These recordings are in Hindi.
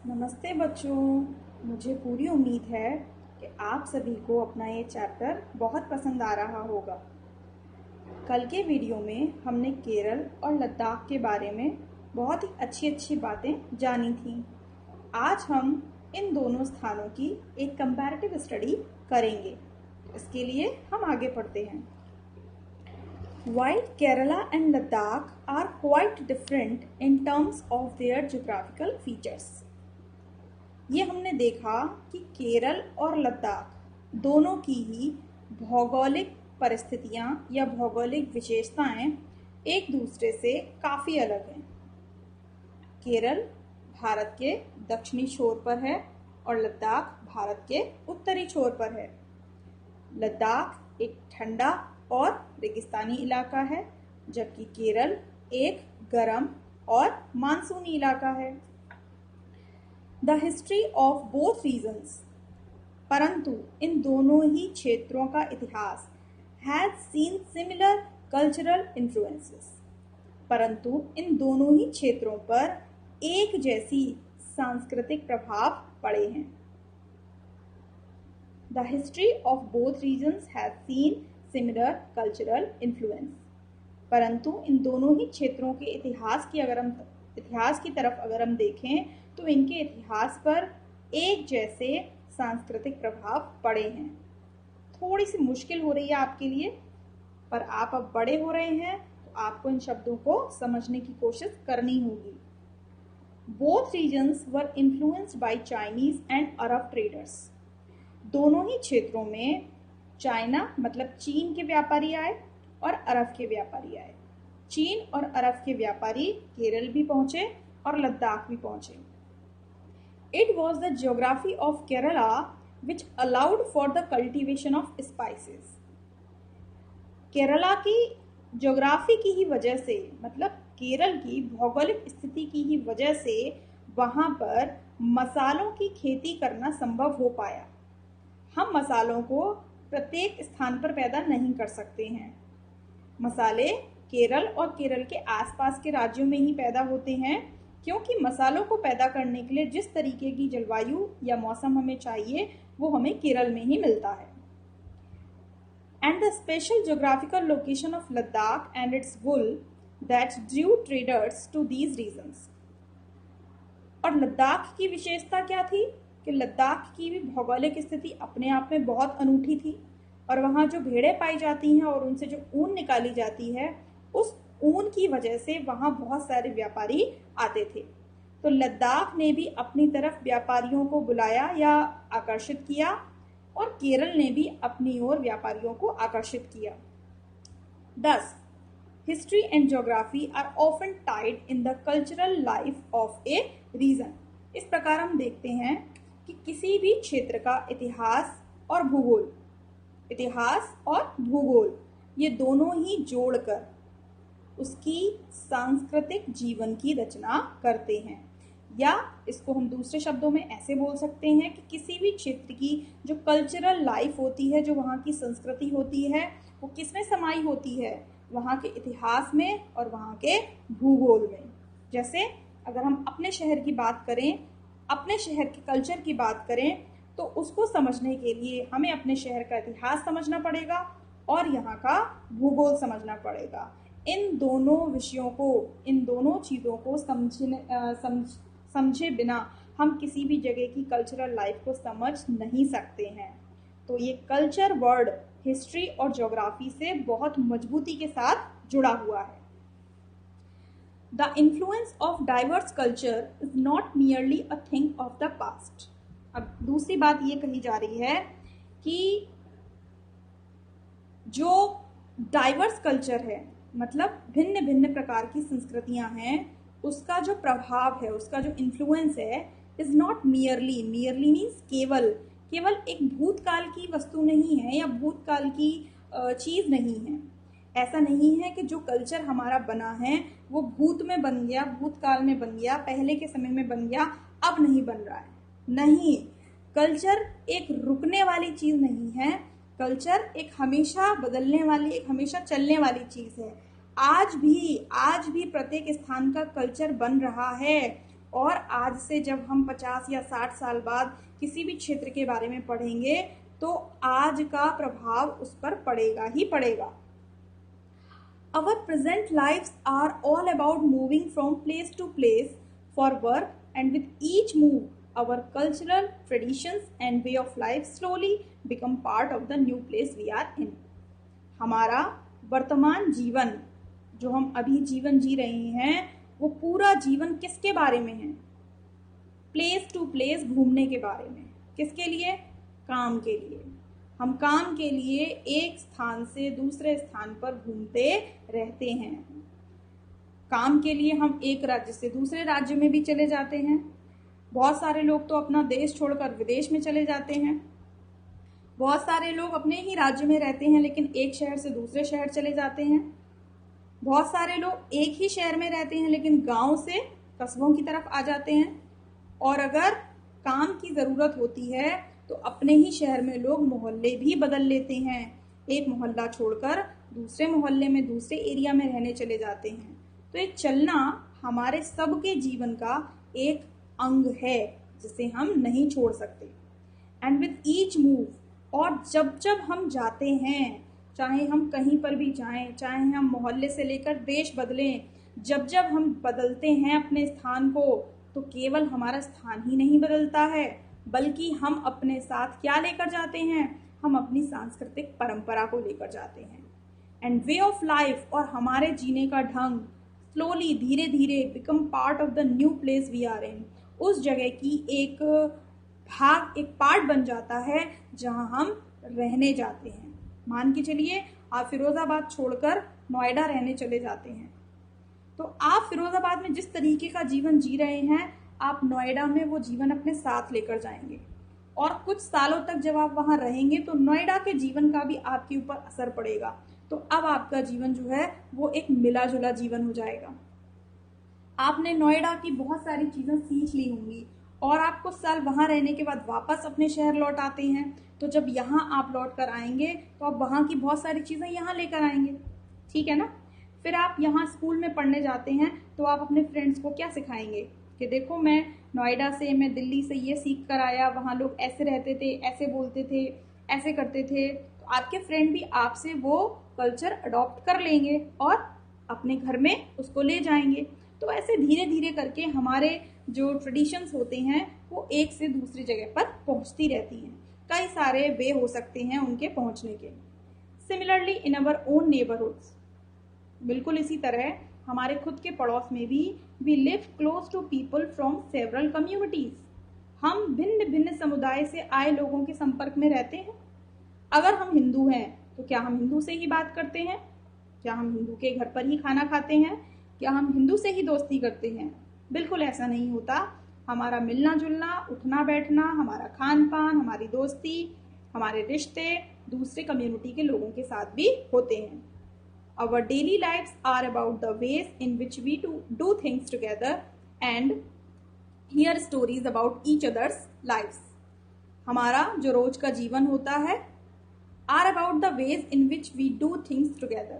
नमस्ते बच्चों। मुझे पूरी उम्मीद है कि आप सभी को अपना ये चैप्टर बहुत पसंद आ रहा होगा। कल के वीडियो में हमने केरल और लद्दाख के बारे में बहुत ही अच्छी अच्छी बातें जानी थीं। आज हम इन दोनों स्थानों की एक कंपैरेटिव स्टडी करेंगे। इसके लिए हम आगे पढ़ते हैं। While Kerala and Ladakh are quite different in terms of their geographical features. ये हमने देखा कि केरल और लद्दाख दोनों की ही भौगोलिक परिस्थितियां या भौगोलिक विशेषताएं एक दूसरे से काफ़ी अलग हैं। केरल भारत के दक्षिणी छोर पर है और लद्दाख भारत के उत्तरी छोर पर है। लद्दाख एक ठंडा और रेगिस्तानी इलाका है, जबकि केरल एक गर्म और मानसूनी इलाका है। The history of both regions, परंतु इन दोनों ही क्षेत्रों का इतिहास has seen similar cultural influences, परंतु इन दोनों ही क्षेत्रों पर एक जैसी सांस्कृतिक प्रभाव पड़े हैं। The history of both regions has seen similar cultural influence, परंतु इन दोनों ही क्षेत्रों के इतिहास की तरफ अगर हम देखें तो इनके इतिहास पर एक जैसे सांस्कृतिक प्रभाव पड़े हैं। थोड़ी सी मुश्किल हो रही है आपके लिए, पर आप अब बड़े हो रहे हैं तो आपको इन शब्दों को समझने की कोशिश करनी होगी। Both regions were influenced by Chinese and Arab traders. दोनों ही क्षेत्रों में चाइना मतलब चीन के व्यापारी आए और अरब के व्यापारी आए। चीन और अरब के व्यापारी केरल भी पहुंचे और लद्दाख भी पहुंचे। It was the geography of Kerala which allowed for the cultivation of spices. Kerala की ज्योग्राफी की ही वजह से, मतलब केरल की भौगोलिक स्थिति की ही वजह से वहां पर मसालों की खेती करना संभव हो पाया। हम मसालों को प्रत्येक स्थान पर पैदा नहीं कर सकते हैं। मसाले केरल और केरल के आसपास के राज्यों में ही पैदा होते हैं, क्योंकि मसालों को पैदा करने के लिए जिस तरीके की जलवायु या मौसम हमें चाहिए वो हमें केरल में ही मिलता है। And the special geographical location of Ladakh and its wool that drew traders to these regions. और लद्दाख की विशेषता क्या थी कि लद्दाख की भी भौगोलिक स्थिति अपने आप में बहुत अनूठी थी और वहाँ जो भेड़ें पाई जाती हैं और उनसे जो ऊन निकाली जाती है, उस ऊन की वजह से वहाँ बहुत सारे व्यापारी आते थे। तो लद्दाख ने भी अपनी तरफ व्यापारियों को बुलाया या आकर्षित किया और केरल ने भी अपनी ओर व्यापारियों को आकर्षित किया। Thus, history and geography are often tied in the cultural life of a region. इस प्रकार हम देखते हैं कि किसी भी क्षेत्र का इतिहास और भूगोल ये दोनों ही जोड़कर उसकी सांस्कृतिक जीवन की रचना करते हैं। या इसको हम दूसरे शब्दों में ऐसे बोल सकते हैं कि किसी भी क्षेत्र की जो कल्चरल लाइफ होती है, जो वहाँ की संस्कृति होती है, वो किसमें समाई होती है? वहाँ के इतिहास में और वहाँ के भूगोल में। जैसे अगर हम अपने शहर की बात करें, अपने शहर के कल्चर की बात करें, तो उसको समझने के लिए हमें अपने शहर का इतिहास समझना पड़ेगा और यहाँ का भूगोल समझना पड़ेगा। इन दोनों विषयों को, इन दोनों चीज़ों को समझे बिना हम किसी भी जगह की कल्चरल लाइफ को समझ नहीं सकते हैं। तो ये कल्चर वर्ड हिस्ट्री और ज्योग्राफी से बहुत मजबूती के साथ जुड़ा हुआ है। The influence of diverse culture is not merely a thing of the past. अब दूसरी बात ये कही जा रही है कि जो डाइवर्स कल्चर है, मतलब भिन्न भिन्न प्रकार की संस्कृतियां हैं, उसका जो प्रभाव है, उसका जो इन्फ्लुएंस है, इज नॉट मियरली मीन्स केवल एक भूतकाल की वस्तु नहीं है या भूतकाल की चीज नहीं है। ऐसा नहीं है कि जो कल्चर हमारा बना है वो भूत में बन गया, भूतकाल में बन गया, पहले के समय में बन गया, अब नहीं बन रहा है। नहीं, कल्चर एक रुकने वाली चीज नहीं है। कल्चर एक हमेशा बदलने वाली, एक हमेशा चलने वाली चीज है। आज भी प्रत्येक स्थान का कल्चर बन रहा है और आज से जब हम 50 या 60 साल बाद किसी भी क्षेत्र के बारे में पढ़ेंगे तो आज का प्रभाव उस पर पड़ेगा ही पड़ेगा। Our present lives are all about moving from place to place for work, and with each move, our cultural traditions and way of life slowly become part of the new place we are in. हमारा वर्तमान जीवन, जो हम अभी जीवन जी रहे हैं, वो पूरा जीवन किसके बारे में है? प्लेस टू प्लेस घूमने के बारे में। किसके लिए? काम के लिए। हम काम के लिए एक स्थान से दूसरे स्थान पर घूमते रहते हैं। काम के लिए हम एक राज्य से दूसरे राज्य में भी चले जाते हैं। बहुत सारे लोग तो अपना देश छोड़कर विदेश में चले जाते हैं। बहुत सारे लोग अपने ही राज्य में रहते हैं लेकिन एक शहर से दूसरे शहर चले जाते हैं। बहुत सारे लोग एक ही शहर में रहते हैं लेकिन गांव से कस्बों की तरफ आ जाते हैं। और अगर काम की ज़रूरत होती है तो अपने ही शहर में लोग मोहल्ले भी बदल लेते हैं। एक मोहल्ला छोड़कर दूसरे मोहल्ले में, दूसरे एरिया में रहने चले जाते हैं। तो ये चलना हमारे सबके जीवन का एक अंग है जिसे हम नहीं छोड़ सकते। एंड विथ ईच मूव, और जब जब हम जाते हैं, चाहे हम कहीं पर भी जाएं, चाहे हम मोहल्ले से लेकर देश बदलें, जब जब हम बदलते हैं अपने स्थान को, तो केवल हमारा स्थान ही नहीं बदलता है बल्कि हम अपने साथ क्या लेकर जाते हैं? हम अपनी सांस्कृतिक परंपरा को लेकर जाते हैं। एंड वे ऑफ लाइफ, और हमारे जीने का ढंग स्लोली, धीरे धीरे become part of the new place we are in, उस जगह की एक भाग, एक पार्ट बन जाता है जहां हम रहने जाते हैं। मान के चलिए आप फिरोजाबाद छोड़कर नोएडा रहने चले जाते हैं, तो आप फिरोजाबाद में जिस तरीके का जीवन जी रहे हैं, आप नोएडा में वो जीवन अपने साथ लेकर जाएंगे। और कुछ सालों तक जब आप वहां रहेंगे तो नोएडा के जीवन का भी आपके ऊपर असर पड़ेगा। तो अब आपका जीवन जो है वो एक मिला जुला जीवन हो जाएगा। आपने नोएडा की बहुत सारी चीजें सीख ली होंगी और आप कुछ साल वहां रहने के बाद वापस अपने शहर लौट आते हैं। तो जब यहाँ आप लौट कर आएंगे तो आप वहाँ की बहुत सारी चीजें यहाँ लेकर आएंगे, ठीक है ना। फिर आप यहाँ स्कूल में पढ़ने जाते हैं तो आप अपने फ्रेंड्स को क्या सिखाएंगे कि देखो मैं नोएडा से, मैं दिल्ली से ये सीख कर आया, वहाँ लोग ऐसे रहते थे, ऐसे बोलते थे, ऐसे करते थे। तो आपके फ्रेंड भी आपसे वो कल्चर अडॉप्ट कर लेंगे और अपने घर में उसको ले जाएंगे। तो ऐसे धीरे धीरे करके हमारे जो ट्रेडिशंस होते हैं वो एक से दूसरी जगह पर पहुंचती रहती हैं। कई सारे वे हो सकते हैं उनके पहुंचने के। Similarly in our own neighbourhoods, बिल्कुल इसी तरह हमारे खुद के पड़ोस में भी we live close to people from several communities. हम भिन्न भिन्न समुदाय से आए लोगों के संपर्क में रहते हैं। अगर हम हिंदू हैं तो क्या हम हिंदू से ही बात करते हैं? क्या हम हिंदू के घर पर ही खाना खाते हैं? क्या हम हिंदू से ही दोस्ती करते हैं? बिल्कुल ऐसा नहीं होता। हमारा मिलना जुलना, उठना बैठना, हमारा खान पान, हमारी दोस्ती, हमारे रिश्ते दूसरे कम्युनिटी के लोगों के साथ भी होते हैं। Our daily lives are about the ways in which we do things together and hear stories about each other's lives. हमारा जो रोज का जीवन होता है are about the ways in which we do things together.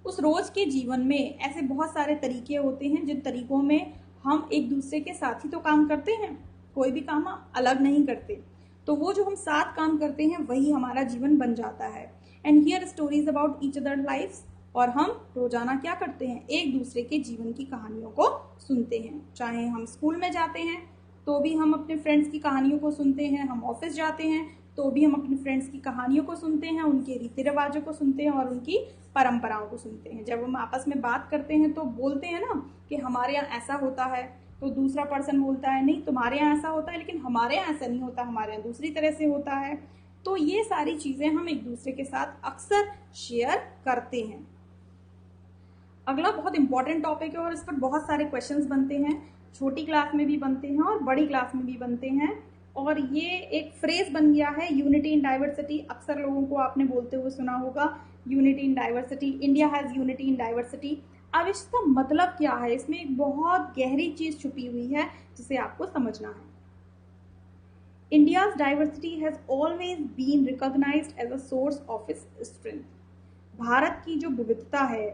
उस रोज के जीवन में ऐसे बहुत सारे तरीके होते हैं जिन तरीकों में हम एक दूसरे के साथ ही तो काम करते हैं, कोई भी काम हम अलग नहीं करते। तो वो जो हम साथ काम करते हैं वही हमारा जीवन बन जाता है। And hear stories about each other lives, और हम रोजाना क्या करते हैं? एक दूसरे के जीवन की कहानियों को सुनते हैं। चाहे हम स्कूल में जाते हैं तो भी हम अपने फ्रेंड्स की कहानियों को सुनते हैं, हम ऑफिस जाते हैं तो भी हम अपने फ्रेंड्स की कहानियों को सुनते हैं, उनके रीति रिवाजों को सुनते हैं और उनकी परंपराओं को सुनते हैं। जब हम आपस में बात करते हैं तो बोलते हैं ना कि हमारे यहाँ ऐसा होता है, तो दूसरा पर्सन बोलता है नहीं तुम्हारे यहाँ ऐसा होता है, लेकिन हमारे यहाँ ऐसा नहीं होता, हमारे यहाँ दूसरी तरह से होता है। तो ये सारी चीजें हम एक दूसरे के साथ अक्सर शेयर करते हैं। अगला बहुत इंपॉर्टेंट टॉपिक है और इस पर बहुत सारे क्वेश्चंस बनते हैं, छोटी क्लास में भी बनते हैं और बड़ी क्लास में भी बनते हैं। और ये एक फ्रेज बन गया है, यूनिटी इन डाइवर्सिटी। अक्सर लोगों को आपने बोलते हुए सुना होगा, unity in diversity, India has unity in diversity. अब इसका मतलब क्या है? इसमें एक बहुत गहरी चीज छुपी हुई है जिसे आपको समझना है। India's diversity has always been recognised as a source of its strength. Bharat की जो विविधता है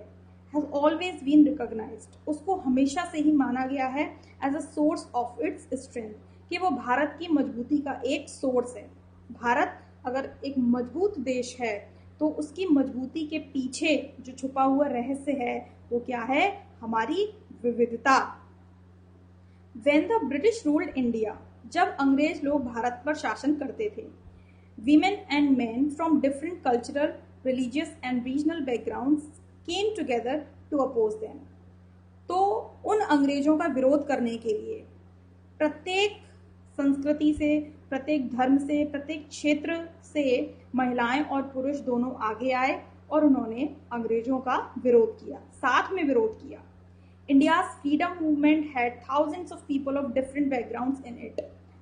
has always been recognized, उसको हमेशा से ही माना गया है as a source of its strength, कि वो भारत की मजबूती का एक सोर्स है। भारत अगर एक मजबूत देश है तो उसकी मजबूती के पीछे जो छुपा हुआ रहस्य है वो क्या है? हमारी विविधता। When the British ruled India, जब अंग्रेज लोग भारत पर शासन करते थे, women and men from different cultural, religious and regional backgrounds came together to oppose them. तो उन अंग्रेजों का विरोध करने के लिए प्रत्येक संस्कृति से, प्रत्येक धर्म से, प्रत्येक क्षेत्र से महिलाएं और पुरुष दोनों आगे आए और उन्होंने अंग्रेजों का विरोध किया, साथ में विरोध किया। India's freedom movement had thousands of people of different backgrounds in it.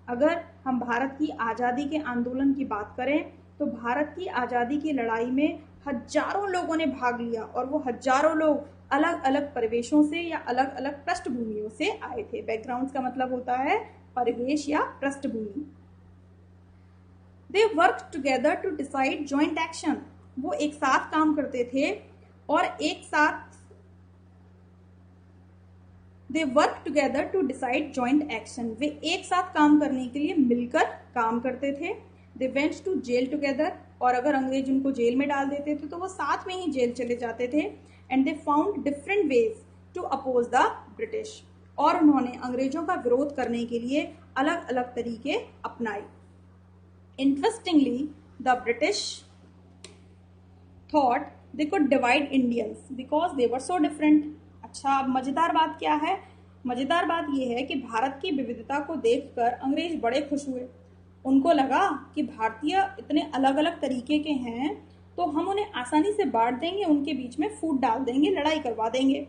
अगर हम भारत की आज़ादी के आंदोलन की बात करें तो भारत की आज़ादी की लड़ाई में हजारों लोगों ने भाग लिया और वो हजारों लोग अलग अलग परिवेशों से या अलग अलग पृष्ठभूमियों से आए थे। बैकग्राउंड्स का मतलब होता है परिवेश या पृष्ठभूमि। They worked together to decide joint action. वो एक साथ काम करते थे और एक साथ They work together to decide joint action. वे एक साथ काम करने के लिए मिलकर काम करते थे। They went to jail together. और अगर अंग्रेज उनको जेल में डाल देते थे तो वो साथ में ही जेल चले जाते थे। And they found different ways to oppose the British. और उन्होंने अंग्रेजों का विरोध करने के लिए अलग अलग तरीके अपनाए। Interestingly, the British thought they could divide Indians because they were so different. अच्छा, अब मजेदार बात क्या है? मजेदार बात यह है कि भारत की विविधता को देखकर अंग्रेज बड़े खुश हुए। उनको लगा कि भारतीय इतने अलग अलग तरीके के हैं तो हम उन्हें आसानी से बांट देंगे, उनके बीच में फूट डाल देंगे, लड़ाई करवा देंगे।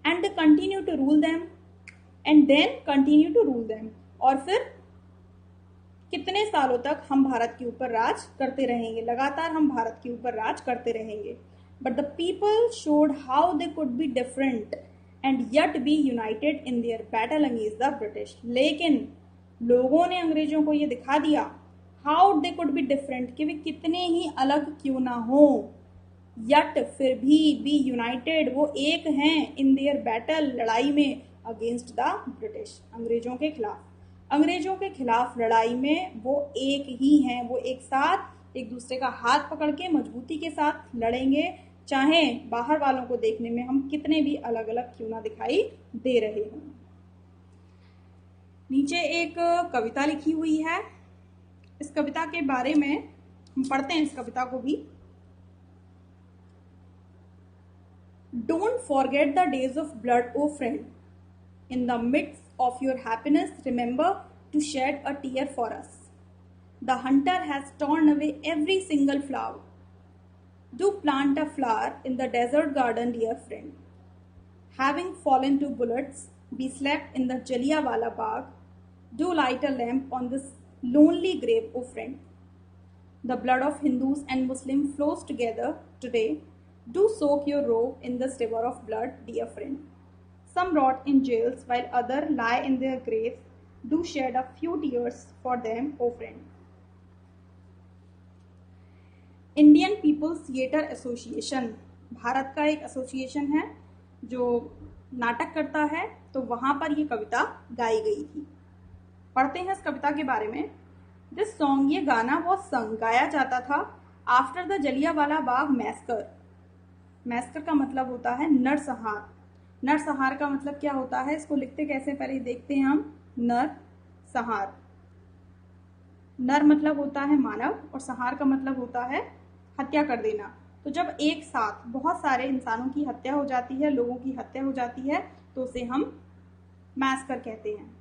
And they continue to rule them and then continue to rule them. और फिर कितने सालों तक हम भारत के ऊपर राज करते रहेंगे, लगातार हम भारत के ऊपर राज करते रहेंगे। But the people showed how they could be different and yet be united in their battle against the British. लेकिन लोगों ने अंग्रेजों को ये दिखा दिया how they could be different, कि वे कितने ही अलग क्यों ना हो, yet फिर भी be united, वो एक हैं in their battle, लड़ाई में against the British, अंग्रेजों के खिलाफ। अंग्रेजों के खिलाफ लड़ाई में वो एक ही हैं, वो एक साथ एक दूसरे का हाथ पकड़ के मजबूती के साथ लड़ेंगे, चाहे बाहर वालों को देखने में हम कितने भी अलग अलग क्यों ना दिखाई दे रहे हों। नीचे एक कविता लिखी हुई है, इस कविता के बारे में हम पढ़ते हैं इस कविता को भी। Don't forget the days of blood, O friend. In the midst of your happiness, remember to shed a tear for us. The hunter has torn away every single flower. Do plant a flower in the desert garden, dear friend. Having fallen to bullets, be slept in the Jallianwala Bagh. Do light a lamp on this lonely grave, O friend. The blood of Hindus and Muslims flows together today. Do soak your robe in this river of blood, dear friend. Some rot in jails while others lie in their graves. Do shed a few tears for them, O friend. Indian people's theatre association Bharat का एक एसोसिएशन है जो नाटक करता है, तो वहाँ पर ये कविता गाई गई थी। पढ़ते हैं इस कविता के बारे में। दिस सॉन्ग, ये गाना वो गाया जाता था after the Jallianwala Bagh massacre. Massacre का मतलब होता है नरसंहार। नरसंहार का मतलब क्या होता है, इसको लिखते कैसे पहले देखते हैं हम। नरसंहार, नर मतलब होता है मानव और संहार का मतलब होता है हत्या कर देना। तो जब एक साथ बहुत सारे इंसानों की हत्या हो जाती है, लोगों की हत्या हो जाती है, तो उसे हम मैस्कर कहते हैं।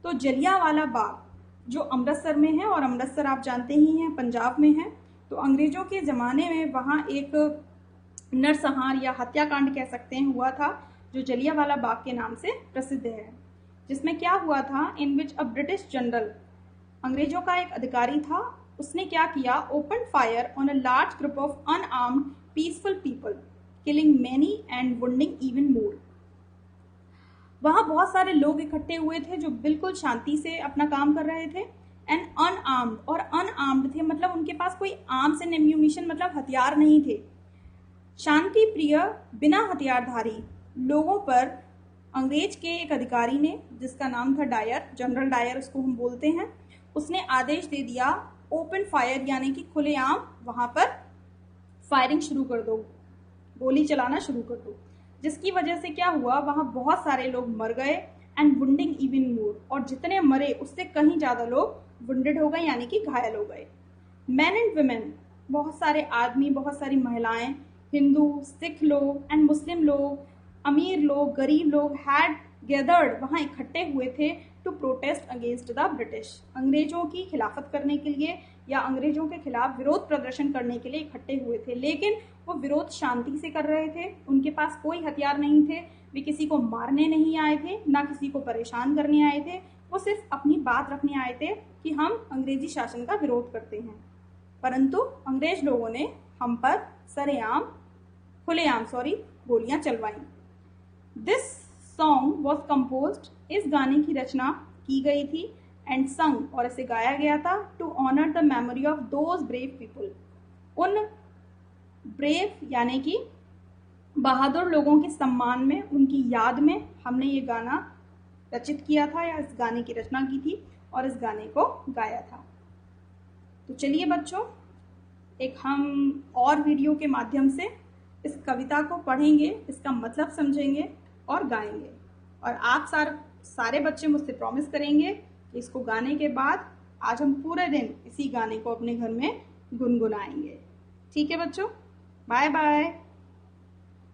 तो जलियांवाला बाग जो अमृतसर में है, और अमृतसर आप जानते ही हैं पंजाब में है, तो अंग्रेजों के ज़माने में वहाँ एक नरसंहार या हत्याकांड कह सकते हैं हुआ था, जो जलियांवाला बाग के नाम से प्रसिद्ध है। जिसमें क्या हुआ था, इन विच अ ब्रिटिश जनरल, अंग्रेजों का एक अधिकारी था, उसने क्या किया, open fire on a large group of unarmed peaceful people, killing many and wounding even more. वहां बहुत सारे लोग इकट्ठे हुए थे जो बिल्कुल शांति से अपना काम कर रहे थे, एंड अनआर्म्ड, और अनआर्म्ड थे मतलब उनके पास कोई आर्म्स एंड एम्यूनिशन मतलब हथियार नहीं थे, शांति प्रिय बिना हथियारधारी लोगों पर अंग्रेज के एक अधिकारी ने, जिसका नाम था डायर, जनरल डायर उसको हम बोलते हैं, उसने आदेश दे दिया ओपन फायर, यानी कि खुलेआम वहां पर फायरिंग शुरू कर दो, गोली चलाना शुरू कर दो। जिसकी वजह से क्या हुआ, वहां बहुत सारे लोग मर गए एंड वुंडिंग इवन मोर, और जितने मरे उससे कहीं ज्यादा लोग वुंडेड हो गए, यानी कि घायल हो गए। मैन एंड वुमेन, बहुत सारे आदमी, बहुत सारी महिलाएं, हिंदू, सिख लोग एंड मुस्लिम लोग, अमीर लोग, गरीब लोग हैड गैदर्ड, वहां इकट्ठे हुए थे to protest against the British, अंग्रेजों की खिलाफत करने के लिए या अंग्रेजों के खिलाफ विरोध प्रदर्शन करने के लिए इकट्ठे हुए थे। लेकिन वो विरोध शांति से कर रहे थे, उनके पास कोई हथियार नहीं थे, वे किसी को मारने नहीं आए थे, ना किसी को परेशान करने आए थे, वो सिर्फ अपनी बात रखने आए थे कि हम अंग्रेजी शासन का विरोध करते हैं। परंतु अंग्रेज लोगों ने हम पर खुलेआम गोलियां चलवाई। दिस सॉन्ग वॉज कंपोज्ड, इस गाने की रचना की गई थी, एंड संग, और इसे गाया गया था, to honour the memory of those brave people, उन ब्रेव यानी कि बहादुर लोगों के सम्मान में, उनकी याद में हमने ये गाना रचित किया था या इस गाने की रचना की थी और इस गाने को गाया था। तो चलिए बच्चों, एक हम और वीडियो के माध्यम से इस कविता को पढ़ेंगे, इसका मतलब समझेंगे और गाएंगे, और आप सारे बच्चे मुझसे प्रॉमिस करेंगे कि इसको गाने के बाद आज हम पूरे दिन इसी गाने को अपने घर में गुनगुनाएंगे। ठीक है बच्चों, बाय बाय।